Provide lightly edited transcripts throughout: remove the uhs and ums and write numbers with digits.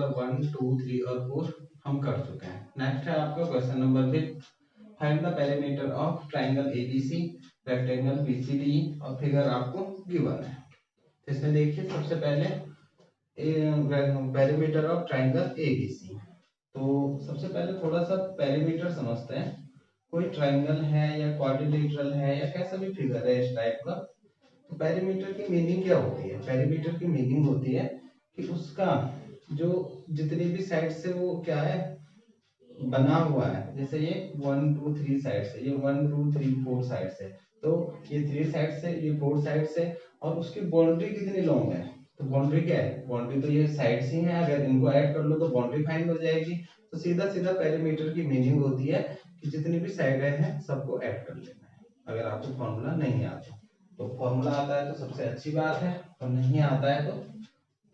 Number 1, 2, 3 और 4 हम कर चुके हैं। नेक्स्ट है आपका question number 5, find the perimeter of triangle ABC, rectangle BCD और फिगर आपको गिवन है। इसमें देखिए सबसे पहले पेरीमीटर ऑफ ट्राइंगल एबीसी। तो सबसे पहले थोड़ा सा पेरीमीटर समझते हैं। कोई ट्राइंगल है या क्वाड्रिलेटरल है या कैसा भी फिगर है इस टाइप का, तो पेरीमीटर की मीनिंग क्या होती है? पेरीमीटर की मीनिंग होती है कि उसका जो जितनी भी साइड से वो क्या है बना हुआ है, जैसे ये 1 2 3 साइड से, ये 1 2 3 4 साइड से, तो ये 3 साइड से, ये 4 साइड से, और उसकी बाउंड्री कितनी लॉन्ग है? तो बाउंड्री क्या है? बाउंड्री तो ये साइड्स ही है, अगर इनको ऐड कर लो तो बाउंड्री फाइंड हो जाएगी। तो सीधा सीधा पेरीमीटर की मीनिंग होती है कि जितनी भी साइडें हैं सबको ऐड कर लेना है। अगर आपको फॉर्मूला नहीं आता तो फॉर्मूला आता है तो सबसे अच्छी बात है, और नहीं आता है तो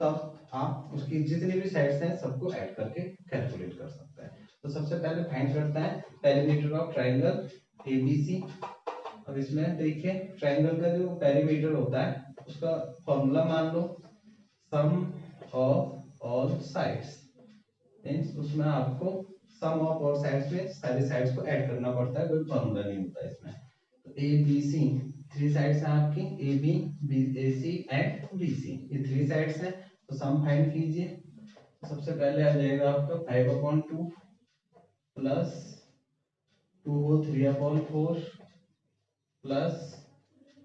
तब आप उसकी जितनी भी साइड्स हैं सबको ऐड करके कैलकुलेट कर सकते हैं। तो सबसे पहले फाइंड करते हैं पेरीमीटर ऑफ ट्राइंगल एबीसी। अब इसमें देखिए ट्राइंगल का जो पेरीमीटर होता है उसका फॉर्मूला मान लो सम ऑफ ऑल साइड्स, मींस उसमें आपको सम ऑफ ऑल साइड्स में सारी साइड्स को ऐड करना पड़ता है, कोई फॉर्मूला नहीं होता इसमें। तो ए बी सी 3 साइड्स हैं आपकी, A B A C and B C, ये 3 साइड्स हैं। तो सम फाइंड कीजिए। सबसे पहले आ जाएगा आपका 5/2 प्लस 2 होल 3/4 प्लस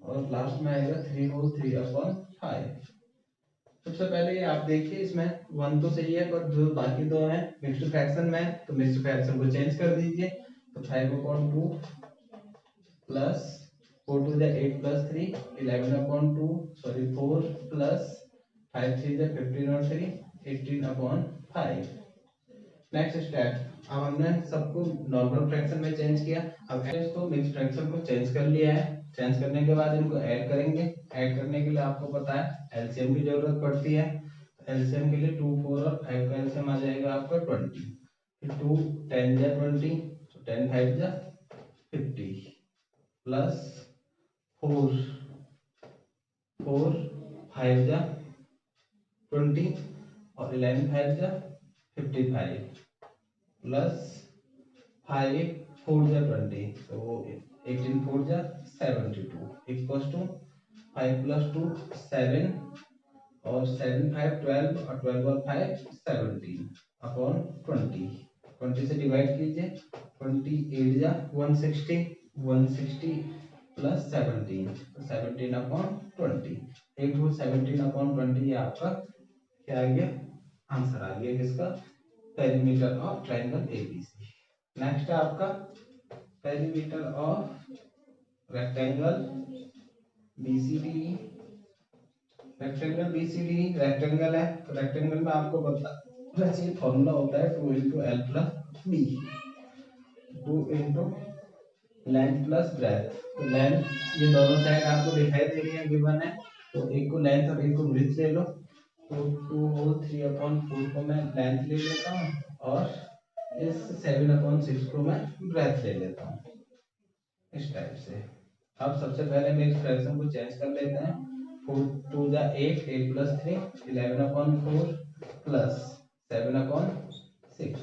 और लास्ट में आएगा 3 होल 3/5। सबसे पहले आप देखिए इसमें 1 तो सही है, पर जो बाकी दो हैं मिक्स्ड फ्रैक्शन में, तो मिक्स्ड फ्रैक्शन को चेंज कर दीजिए। तो 5/2 प्लस 4 2 8 प्लस 3 11/2 सॉरी 4 प्लस 5 3 15 और 3 18/5। नेक्स्ट स्टेप, अब हमने सबको नॉर्मल फ्रैक्शन में चेंज किया, अब इसको मिक्स्ड फ्रैक्शन को चेंज कर लिया है। चेंज करने के बाद इनको ऐड करेंगे। ऐड करने के लिए आपको पता है एलसीएम की जरूरत पड़ती है। एलसीएम के लिए 2 4 और 5 का एलसीएम आ जाएगा आपका 20। फिर 2 10 जा 20, तो 10 5 जा 50 प्लस 4 4 5 जा 20 और 11 5 जा 55 प्लस 5 4 जा 20, तो 18 4 जा 72 इक्वल्स टू 5 प्लस 2 7 और 7 5 12 और 12 और 5 17 अपॉन 20। 20 से डिवाइड कीजिए, 28 जा 160 160 प्लस 17, तो 17 अपॉन 20। 8 हो 17 अपॉन 20, ये आपका क्या आ गया? आंसर आ गया किसका? Perimeter of triangle ABC. Next है आपका perimeter of rectangle BCD. Rectangle BCD rectangle है, तो रेक्टेंगल में आपको पता चाहिए फॉर्मूला होता है 2 into L plus B, 2 into length plus breadth. तो लेंथ ये दोनों साइड आपको दिखाई दे रही है, गिवन है, तो एक को लेंथ और एक को ब्रेथ ले लो। तो 2 होल 3/4 को मैं लेंथ ले लेता हूँ और इस 7/6 को मैं ब्रेथ ले लेता हूँ, इस टाइप से। अब सबसे पहले मिक्स फ्रैक्शन को चेंज कर लेते हैं। 4 2 जा 8 8 प्लस 3 11/4 प्लस 7/6।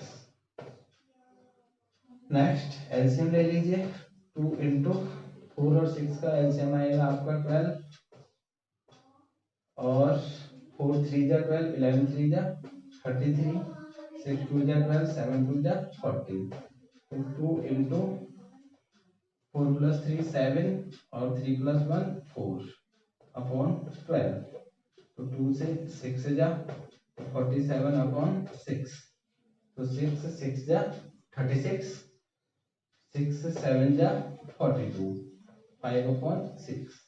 नेक्स्ट एलसीएम ले लीजिए। 2 इंटू 4 और 6 का एलसीएम आएगा आपका 12 और 4 3 जा 12 11 3 जा 33 6 2 जा 12 7 2 जा 14। तो 2 इंटू 4 प्लस 3 7 और 3 प्लस 1 4 अपॉन 12। तो 2 से 6 से जा 47 अपॉन 6, तो 6 6 जा 36, 6 7 जा 42 5/6।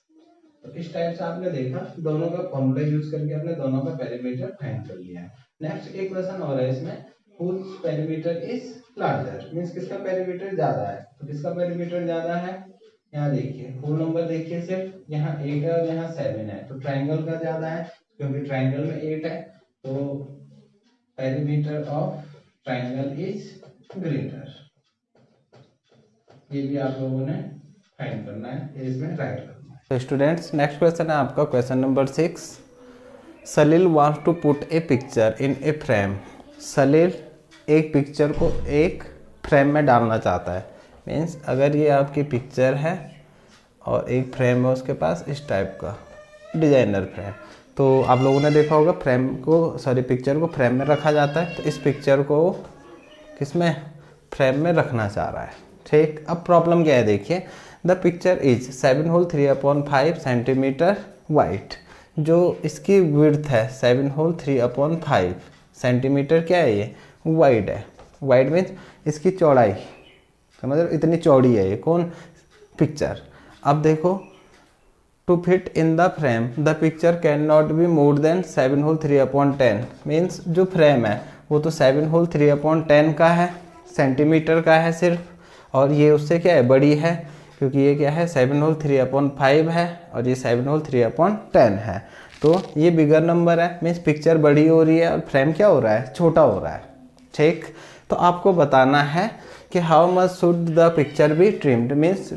तो इस टाइप से आपने देखा, दोनों का फॉर्मूला यूज करके आपने दोनों का पेरीमीटर फाइंड कर लिया। नेक्स्ट एक क्वेश्चन और है इसमें, whose perimeter is larger, means किसका पेरीमीटर ज्यादा है। तो किसका पेरीमीटर ज्यादा है? यहाँ देखिए होल नंबर देखिए, सिर्फ यहाँ 8 है और यहाँ 7 है, तो ट्राइंगल का ज्यादा है क्योंकि ट्राइंगल में 8 है, तो perimeter of triangle is greater. ये भी आप लोगों ने फाइंड करना है, इसमें राइट करना है। तो स्टूडेंट्स नेक्स्ट क्वेश्चन है आपका question number 6। Salil wants to put a picture in a frame Salil एक पिक्चर को एक फ्रेम में डालना चाहता है। मीन्स अगर ये आपकी पिक्चर है और एक फ्रेम है उसके पास इस टाइप का डिजाइनर फ्रेम, तो आप लोगों ने देखा होगा फ्रेम को पिक्चर को फ्रेम में रखा जाता है। तो इस पिक्चर को किसमें, फ्रेम में रखना चाह रहा है। ठीक, अब प्रॉब्लम क्या है देखिए, the picture is 7 whole 3/5 centimetre wide. जो इसकी विड्थ है 7 होल 3/5 सेंटीमीटर क्या है, ये वाइड है। वाइड मीन्स इसकी चौड़ाई, समझ रहे हो, इतनी चौड़ी है ये कौन, पिक्चर। अब देखो, to fit in the frame the picture can not be more than 7 whole 3/10। Means जो फ्रेम है वो तो 7 होल 3/10 का है, सेंटीमीटर का है सिर्फ, और ये उससे क्या है, बड़ी है, क्योंकि ये क्या है 7 होल 3/5 है और ये 7 होल 3/10 है। तो ये बिगर नंबर है, मीन्स पिक्चर बड़ी हो रही है और फ्रेम क्या हो रहा है, छोटा हो रहा है। ठीक, तो आपको बताना है कि how much should the picture be trimmed. Means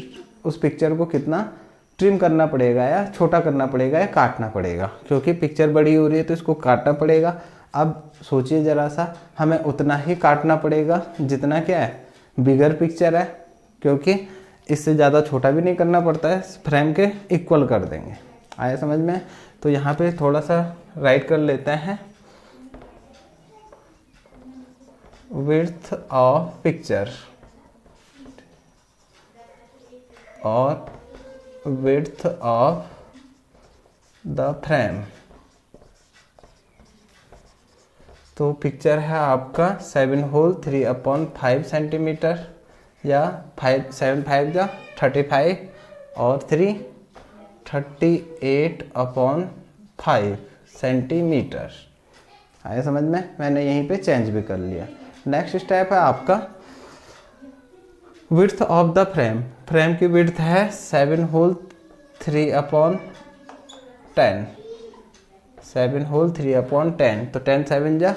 उस पिक्चर को कितना ट्रिम करना पड़ेगा या छोटा करना पड़ेगा या काटना पड़ेगा, क्योंकि पिक्चर बड़ी हो रही है तो इसको काटना पड़ेगा। अब सोचिए ज़रा सा, हमें उतना ही काटना पड़ेगा जितना क्या है, बिगर पिक्चर है, क्योंकि इससे ज़्यादा छोटा भी नहीं करना पड़ता है, फ्रेम के इक्वल कर देंगे। आया समझ में। तो यहाँ पे थोड़ा सा राइट कर लेते हैं, विड्थ ऑफ पिक्चर और विड्थ ऑफ द फ्रेम। तो पिक्चर है आपका 7 होल 3/5 सेंटीमीटर या 5 या 35 और 3 38/5 सेंटीमीटर। आया समझ में, मैंने यहीं पे चेंज भी कर लिया। नेक्स्ट स्टेप है आपका width of the frame. Frame की विड्थ है 7 होल 3/10, 7 होल 3/10। तो 10 7 जा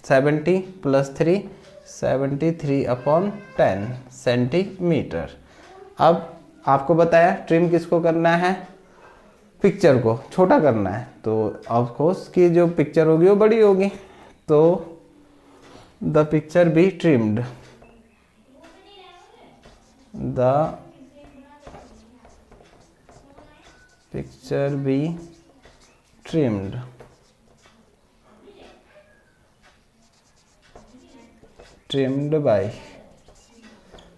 70 प्लस 3 73/10 सेंटीमीटर। अब आपको बताया ट्रिम किसको करना है, पिक्चर को छोटा करना है, तो ऑफ कोर्स की जो पिक्चर होगी वो बड़ी होगी। तो the picture be trimmed, the picture be trimmed. Trimmed by,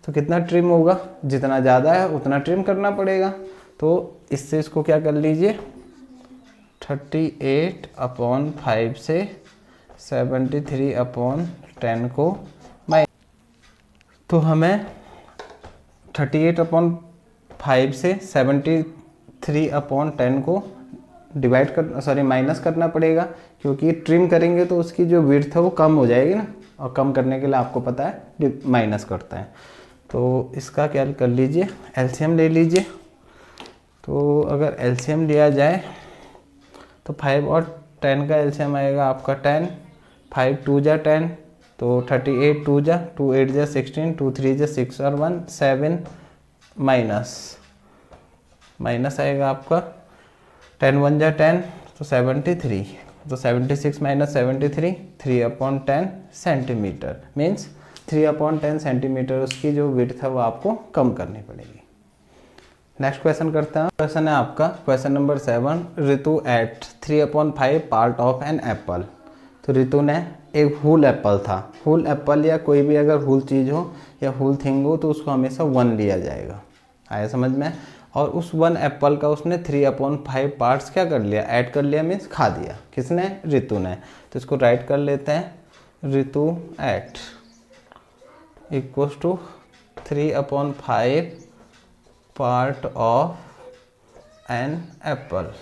तो कितना ट्रिम होगा, जितना ज़्यादा है उतना ट्रिम करना पड़ेगा। तो इससे इसको क्या कर लीजिए, 38/5 से 73/10 को माइनस, तो हमें 38/5 से 73/10 को डिवाइड कर माइनस करना पड़ेगा, क्योंकि ट्रिम करेंगे तो उसकी जो विड्थ है वो कम हो जाएगी ना, और कम करने के लिए आपको पता है माइनस करते हैं। तो इसका क्या कर लीजिए, एलसीएम ले लीजिए। तो अगर एलसीएम लिया जाए तो 5 और 10 का एलसीएम आएगा आपका 10, 5 2 जा 10, तो 38 2 जा 2 8 जा 16, 2 3 जा 6 और 1 7, माइनस आएगा आपका 10 1 जा 10, तो 73, तो 76 माइनस 73 3/10 सेंटीमीटर। मीन्स 3/10 सेंटीमीटर उसकी जो विड्थ है वो आपको कम करनी पड़ेगी। नेक्स्ट क्वेश्चन करते हैं। क्वेश्चन है आपका question number 7, Ritu ate 3/5 part of an apple. तो ऋतु ने एक हुल एप्पल था, हुल एप्पल या कोई भी अगर हुल चीज़ हो या हुल थिंग हो तो उसको हमेशा 1 लिया जाएगा। आया समझ में। और उस 1 एप्पल का उसने 3/5 पार्ट्स क्या कर लिया, ऐड कर लिया, मीन्स खा दिया। किसने, ऋतु ने। तो इसको राइट कर लेते हैं, Ritu ate equals to 3/5 part of an apple.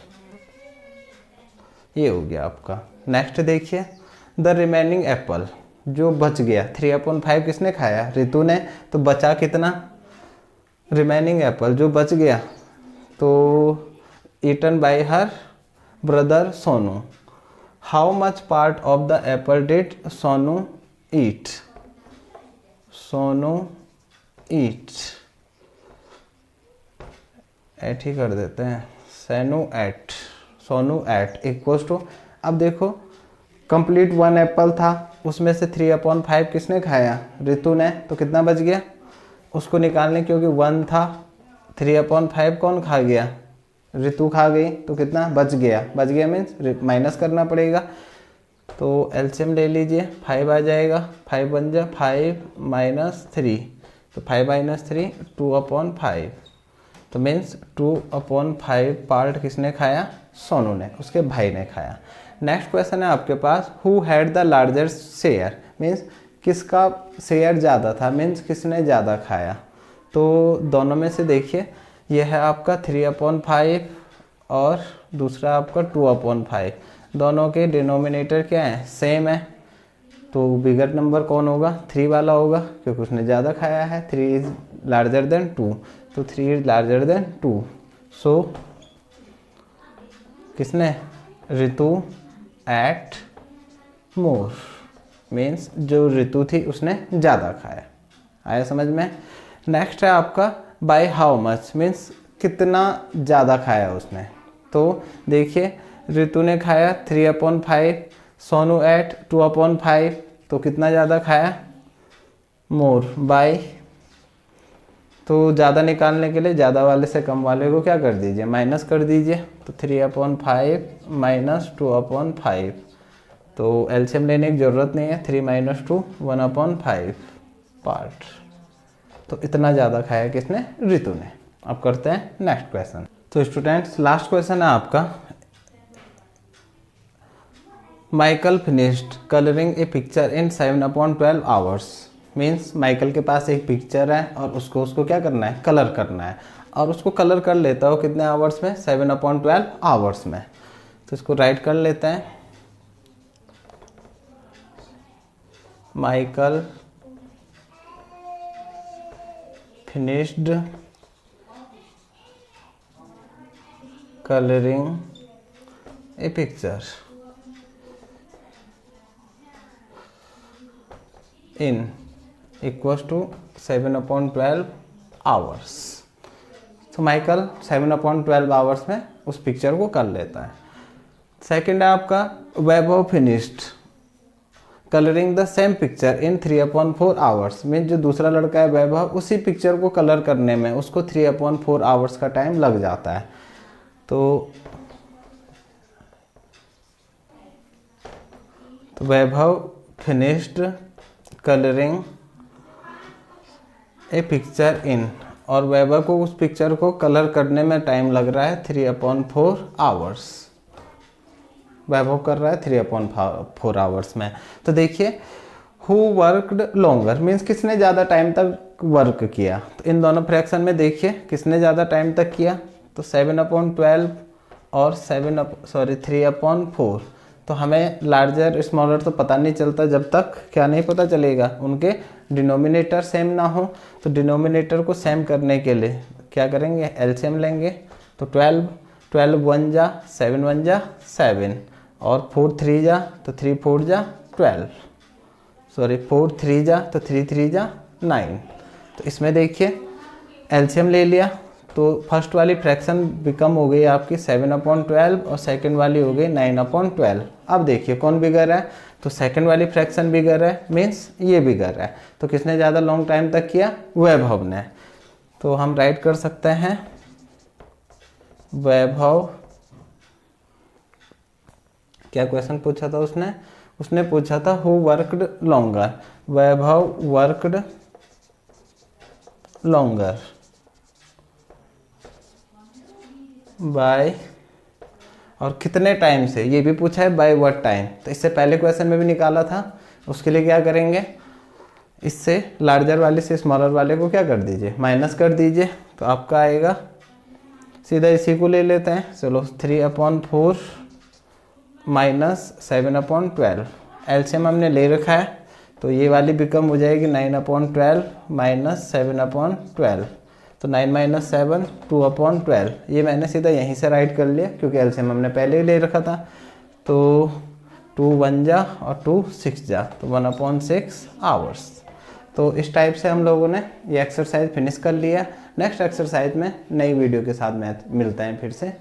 ये हो गया आपका। नेक्स्ट देखिए, द रिमेनिंग एप्पल, जो बच गया 3/5 किसने खाया, ऋतु ने, तो बचा कितना, रिमेनिंग एप्पल जो बच गया, तो eaten by her brother Sonu. How much part of the apple did Sonu eat, Sonu eat, ate ही कर देते हैं, सोनू एट इक्वल्स टू, अब देखो कंप्लीट 1 एप्पल था, उसमें से 3/5 किसने खाया? ऋतु ने। तो कितना बच गया? उसको निकालने, क्योंकि 1 था, 3/5 कौन खा गया? ऋतु खा गई। तो कितना बच गया? बच गया मीन्स माइनस करना पड़ेगा। तो एलसीएम ले लीजिए, 5 आ जाएगा, 5 बन जा 5 - 3, तो 5 - 3 2/5, तो मीन्स 2/5 पार्ट किसने खाया? सोनू ने, उसके भाई ने खाया। नेक्स्ट क्वेश्चन है आपके पास, who had the larger share, means किसका शेयर ज़्यादा था, मीन्स किसने ज़्यादा खाया। तो दोनों में से देखिए, यह है आपका 3/5 और दूसरा आपका 2/5। दोनों के डिनोमिनेटर क्या है? सेम है। तो बिगर नंबर कौन होगा? 3 वाला होगा, क्योंकि उसने ज़्यादा खाया है। 3 इज लार्जर देन 2, तो 3 इज लार्जर देन 2। सो किसने? ऋतु एट मोर, मीन्स जो ऋतु थी उसने ज़्यादा खाया। आया समझ में? नेक्स्ट है आपका बाय हाउ मच, मीन्स कितना ज़्यादा खाया उसने। तो देखिए, ऋतु ने खाया 3/5, सोनू एट 2/5, तो कितना ज़्यादा खाया? More by. तो ज़्यादा निकालने के लिए ज़्यादा वाले से कम वाले को क्या कर दीजिए? माइनस कर दीजिए। तो 3/5 - 2/5, तो एलसीएम लेने की ज़रूरत नहीं है। 3 - 2 1/5 पार्ट। तो इतना ज़्यादा खाया किसने? ऋतु ने। अब करते हैं नेक्स्ट क्वेश्चन। तो स्टूडेंट्स, लास्ट क्वेश्चन है आपका, Michael finished colouring a picture in 7/12 hours, means Michael के पास एक पिक्चर है और उसको क्या करना है? कलर करना है, और उसको कलर कर लेता हो कितने आवर्स में? 7/12 आवर्स में। तो इसको राइट कर लेते हैं, Michael finished colouring a picture in equals to 7/12 hours. तो माइकल 7/12 आवर्स में उस पिक्चर को कर लेता है। सेकंड है आपका, Vaibhav finished colouring the same picture in 3/4 hours, mean जो दूसरा लड़का है वैभव, उसी पिक्चर को कलर करने में उसको 3/4 आवर्स का टाइम लग जाता है। तो Vaibhav finished colouring a picture in, और वैभव को उस पिक्चर को कलर करने में टाइम लग रहा है 3/4 आवर्स। वैभव कर रहा है 3/4 आवर्स में। तो देखिए, हु वर्कड लॉन्गर, मीन्स किसने ज़्यादा टाइम तक वर्क किया। तो इन दोनों फ्रैक्शन में देखिए किसने ज़्यादा टाइम तक किया। तो 7/12 और 3/4। तो हमें लार्जर स्मॉलर तो पता नहीं चलता जब तक क्या नहीं पता चलेगा, उनके डिनोमिनेटर सेम ना हो। तो डिनोमिनेटर को सेम करने के लिए क्या करेंगे? एलसीएम लेंगे। तो 12 1 जा 7 1 जा 7, और 4 3 जा, तो 3 4 जा 12, 4 3 जा, तो 3 3 जा 9। तो इसमें देखिए एलसीएम ले लिया, तो फर्स्ट वाली फ्रैक्शन बिकम हो गई आपकी 7/12 और सेकंड वाली हो गई 9/12। अब देखिए कौन बिगर है? तो सेकंड वाली फ्रैक्शन बिगर है, मीन्स ये बिगर है। तो किसने ज़्यादा लॉन्ग टाइम तक किया? वैभव ने। तो हम राइट कर सकते हैं, वैभव, क्या क्वेश्चन पूछा था उसने? उसने पूछा था who worked longer, Vaibhav worked longer by, और कितने टाइम से, ये भी पूछा है बाय व्हाट टाइम। तो इससे पहले क्वेश्चन में भी निकाला था। उसके लिए क्या करेंगे? इससे लार्जर वाले से स्मॉलर वाले को क्या कर दीजिए? माइनस कर दीजिए। तो आपका आएगा, सीधा इसी को ले लेते हैं। चलो 3/4 - 7/12, एलसीएम हमने ले रखा है। तो ये वाली बिकम हो जाएगी 9/12 - 7/12। तो 9 - 7 2/12। ये मैंने सीधा यहीं से राइट कर लिया, क्योंकि एलसीएम हमने पहले ही ले रखा था। तो 2 1 जा और 2 6 जा, तो 1/6 आवर्स। तो इस टाइप से हम लोगों ने ये एक्सरसाइज फिनिश कर लिया। नेक्स्ट एक्सरसाइज में नई वीडियो के साथ में मिलते हैं फिर से।